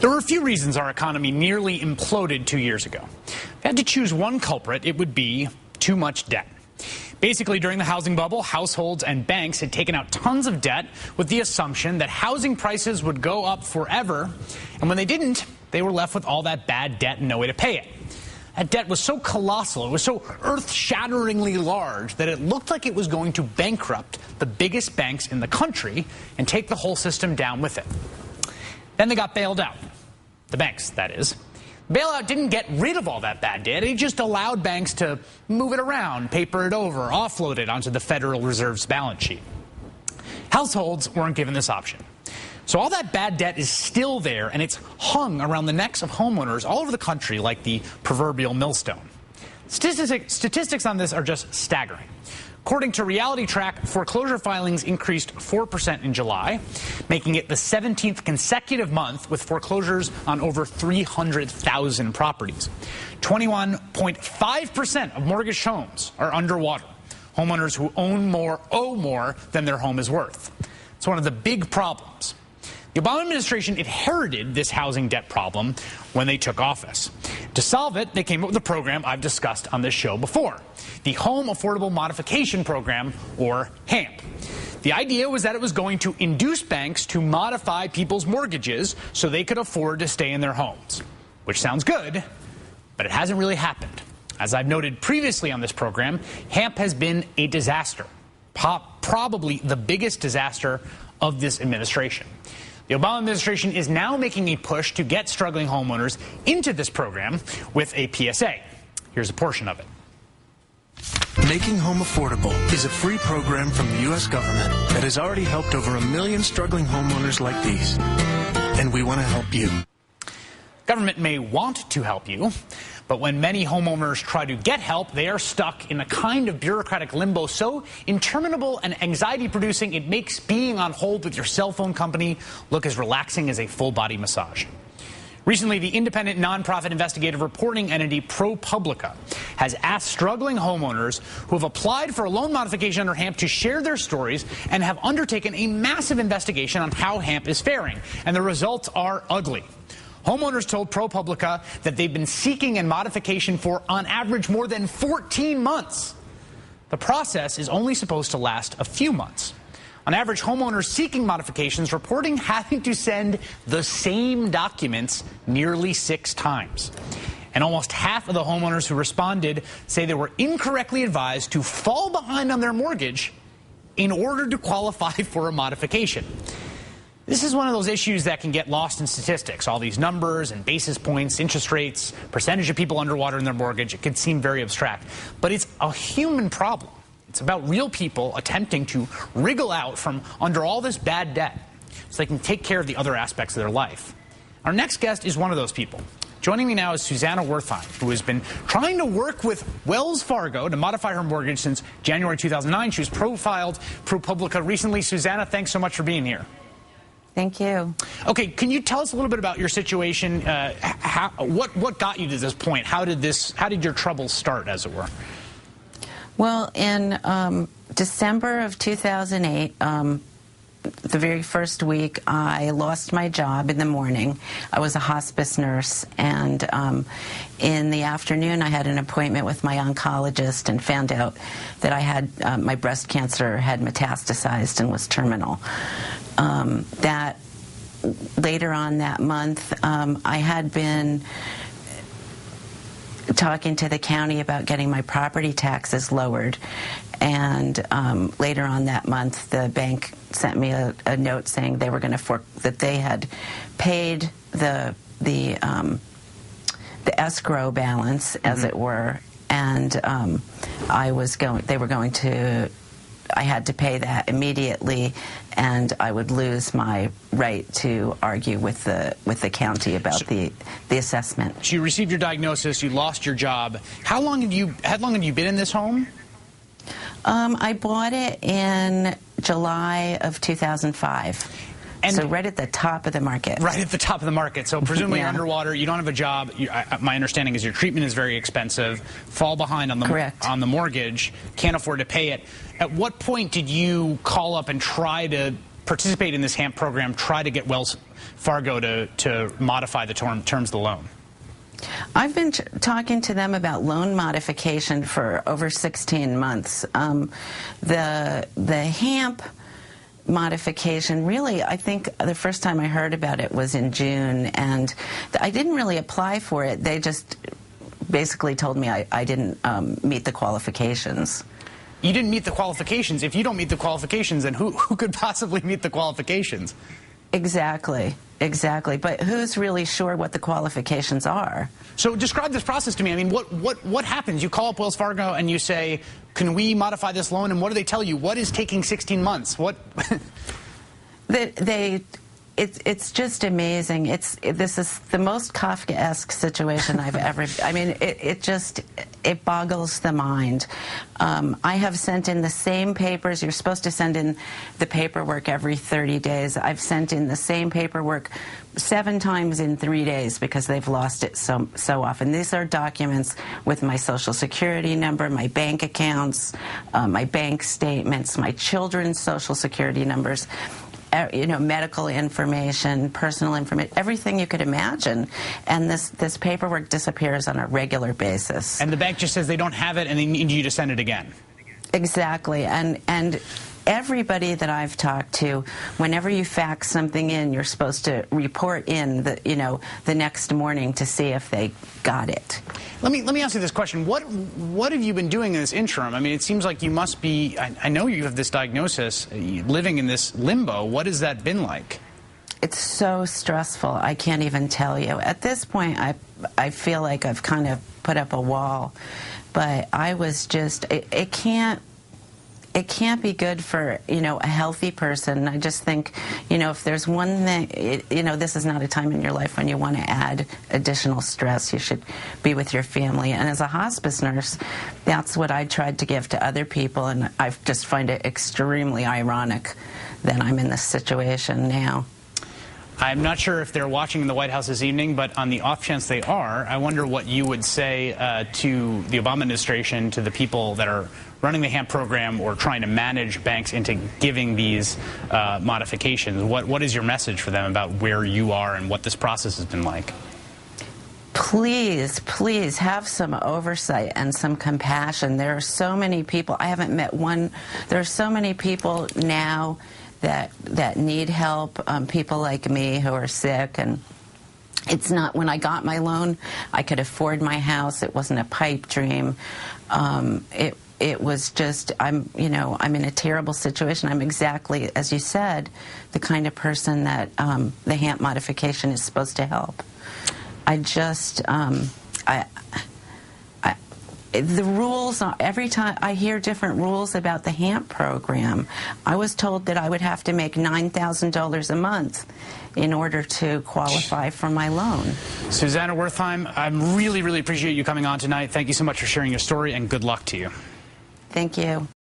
There were a few reasons our economy nearly imploded 2 years ago. If I had to choose one culprit, it would be too much debt. Basically, during the housing bubble, households and banks had taken out tons of debt with the assumption that housing prices would go up forever, and when they didn't, they were left with all that bad debt and no way to pay it. That debt was so colossal, it was so earth-shatteringly large that it looked like it was going to bankrupt the biggest banks in the country and take the whole system down with it. Then they got bailed out. The banks, that is. Bailout didn't get rid of all that bad debt. It just allowed banks to move it around, paper it over, offload it onto the Federal Reserve's balance sheet. Households weren't given this option. So all that bad debt is still there, and it's hung around the necks of homeowners all over the country like the proverbial millstone. Statistics on this are just staggering. According to Reality Track, foreclosure filings increased 4% in July, making it the 17th consecutive month with foreclosures on over 300,000 properties. 21.5% of mortgaged homes are underwater. Homeowners who own more owe more than their home is worth. It's one of the big problems. The Obama administration inherited this housing debt problem when they took office. To solve it, they came up with a program I've discussed on this show before, the Home Affordable Modification Program, or HAMP. The idea was that it was going to induce banks to modify people's mortgages so they could afford to stay in their homes, which sounds good, but it hasn't really happened. As I've noted previously on this program, HAMP has been a disaster, probably the biggest disaster of this administration. The Obama administration is now making a push to get struggling homeowners into this program with a PSA. Here's a portion of it. Making Home Affordable is a free program from the U.S. government that has already helped over 1 million struggling homeowners like these. And we want to help you. Government may want to help you, but when many homeowners try to get help, they are stuck in a kind of bureaucratic limbo so interminable and anxiety-producing it makes being on hold with your cell phone company look as relaxing as a full-body massage. Recently, the independent nonprofit investigative reporting entity ProPublica has asked struggling homeowners who have applied for a loan modification under HAMP to share their stories and have undertaken a massive investigation on how HAMP is faring, and the results are ugly. Homeowners told ProPublica that they've been seeking a modification for, on average, more than 14 months. The process is only supposed to last a few months. On average, homeowners seeking modifications reporting having to send the same documents nearly 6 times. And almost half of the homeowners who responded say they were incorrectly advised to fall behind on their mortgage in order to qualify for a modification. This is one of those issues that can get lost in statistics, all these numbers and basis points, interest rates, percentage of people underwater in their mortgage. It could seem very abstract, but it's a human problem. It's about real people attempting to wriggle out from under all this bad debt so they can take care of the other aspects of their life. Our next guest is one of those people. Joining me now is Susanna Wertheim, who has been trying to work with Wells Fargo to modify her mortgage since January 2009. She was profiled ProPublica recently. Susanna, thanks so much for being here. Thank you. Okay, can you tell us a little bit about your situation? What got you to this point? How did your troubles start, as it were? Well, in December of 2008, the very first week, I lost my job in the morning. I was a hospice nurse, and in the afternoon, I had an appointment with my oncologist and found out that I had my breast cancer had metastasized and was terminal. That later on that month, I had been talking to the county about getting my property taxes lowered, and later on that month, the bank sent me a note saying they were going to that they had paid the escrow balance, as it were, and they were going to. I had to pay that immediately, and I would lose my right to argue with the county about the assessment. So you received your diagnosis, you lost your job. How long have you been in this home? I bought it in July of 2005. And so right at the top of the market. Right at the top of the market. So presumably Yeah. you're underwater, you don't have a job. My understanding is your treatment is very expensive, fall behind on the mortgage, can't afford to pay it. At what point did you call up and try to participate in this HAMP program, try to get Wells Fargo to modify the terms of the loan? I've been talking to them about loan modification for over 16 months. The HAMP modification, really, I think the first time I heard about it was in June, and I didn't really apply for it. They just basically told me I didn't meet the qualifications. You didn't meet the qualifications. If you don't meet the qualifications, then who could possibly meet the qualifications? Exactly. But who's really sure what the qualifications are? So describe this process to me. I mean, what happens? You call up Wells Fargo and you say, can we modify this loan? And what do they tell you? What is taking 16 months? What? It's just amazing. This is the most Kafkaesque situation I've ever. I mean, it boggles the mind. I have sent in the same papers. You're supposed to send in the paperwork every 30 days. I've sent in the same paperwork 7 times in 3 days because they've lost it so often. These are documents with my Social Security number, my bank accounts, my bank statements, my children's Social Security numbers. Medical information, personal information, everything you could imagine. And this paperwork disappears on a regular basis. And the bank just says they don't have it and they need you to send it again. Exactly. And everybody that I've talked to, whenever you fax something in, you're supposed to report in the next morning to see if they got it. Let me ask you this question. What have you been doing in this interim? I mean, it seems like you must be, I know you have this diagnosis, living in this limbo. What has that been like? It's so stressful. I can't even tell you. At this point, I feel like I've kind of put up a wall. But I was just, it can't be good for, a healthy person. I just think, if there's one thing, this is not a time in your life when you want to add additional stress. You should be with your family. And as a hospice nurse, that's what I tried to give to other people, and I just find it extremely ironic that I'm in this situation now. I'm not sure if they're watching in the White House this evening, but on the off chance they are, I wonder what you would say to the Obama administration, to the people that are running the HAMP program or trying to manage banks into giving these modifications. What is your message for them about where you are and what this process has been like? Please have some oversight and some compassion. There are so many people. I haven't met one. There are so many people now that need help, people like me who are sick. And it's not, when I got my loan, I could afford my house. It wasn't a pipe dream. It was just, I'm in a terrible situation. I'm exactly, as you said, the kind of person that the HAMP modification is supposed to help. The rules, every time I hear different rules about the HAMP program, I was told that I would have to make $9,000 a month in order to qualify for my loan. Susanna Wertheim, I really appreciate you coming on tonight. Thank you so much for sharing your story, and good luck to you. Thank you.